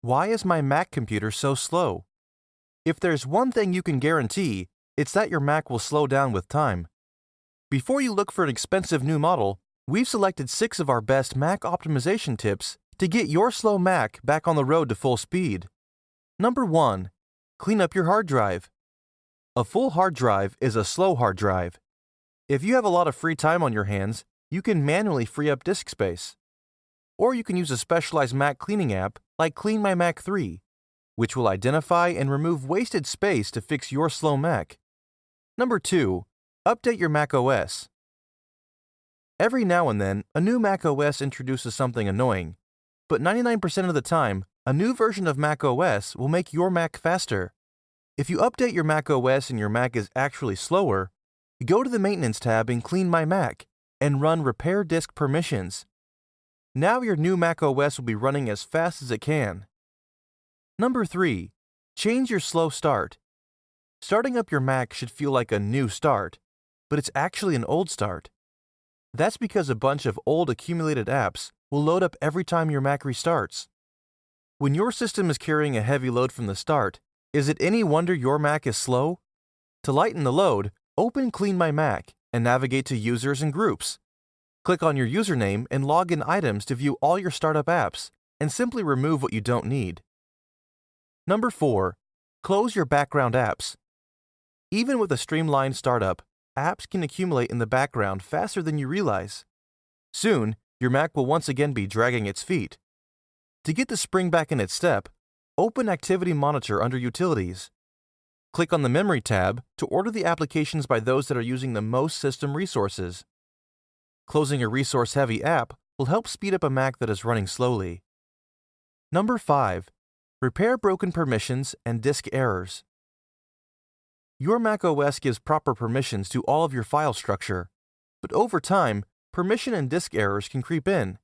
Why is my Mac computer so slow? If there's one thing you can guarantee, it's that your Mac will slow down with time. Before you look for an expensive new model, we've selected 6 of our best Mac optimization tips to get your slow Mac back on the road to full speed. Number 1. Clean up your hard drive. A full hard drive is a slow hard drive. If you have a lot of free time on your hands, you can manually free up disk space. Or you can use a specialized Mac cleaning app like Clean My Mac 3, which will identify and remove wasted space to fix your slow Mac. Number 2. Update your Mac OS. Every now and then, a new Mac OS introduces something annoying, but 99% of the time, a new version of Mac OS will make your Mac faster. If you update your Mac OS and your Mac is actually slower, go to the Maintenance tab in Clean My Mac and run Repair Disk Permissions. Now your new Mac OS will be running as fast as it can. Number 3. Change your slow start. Starting up your Mac should feel like a new start, but it's actually an old start. That's because a bunch of old accumulated apps will load up every time your Mac restarts. When your system is carrying a heavy load from the start, is it any wonder your Mac is slow? To lighten the load, open Clean My Mac and navigate to Users and Groups. Click on your username and log in items to view all your startup apps, and simply remove what you don't need. Number 4. Close your background apps. Even with a streamlined startup, apps can accumulate in the background faster than you realize. Soon, your Mac will once again be dragging its feet. To get the spring back in its step, open Activity Monitor under Utilities. Click on the Memory tab to order the applications by those that are using the most system resources. Closing a resource-heavy app will help speed up a Mac that is running slowly. Number 5. Repair broken permissions and disk errors. Your Mac OS gives proper permissions to all of your file structure, but over time, permission and disk errors can creep in.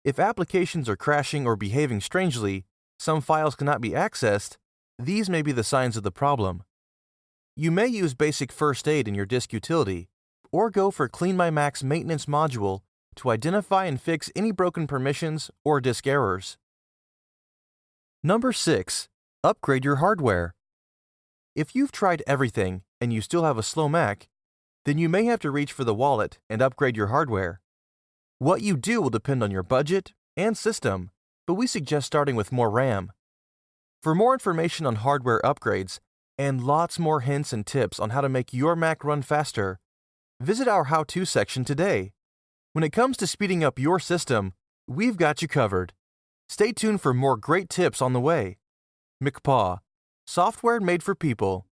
If applications are crashing or behaving strangely, some files cannot be accessed, these may be the signs of the problem. You may use basic first aid in your disk utility, or go for Clean My Mac's maintenance module to identify and fix any broken permissions or disk errors. Number 6. Upgrade your hardware. If you've tried everything and you still have a slow Mac, then you may have to reach for the wallet and upgrade your hardware. What you do will depend on your budget and system, but we suggest starting with more RAM. For more information on hardware upgrades and lots more hints and tips on how to make your Mac run faster, visit our How-To section today. When it comes to speeding up your system, we've got you covered. Stay tuned for more great tips on the way. McPaw, software made for people.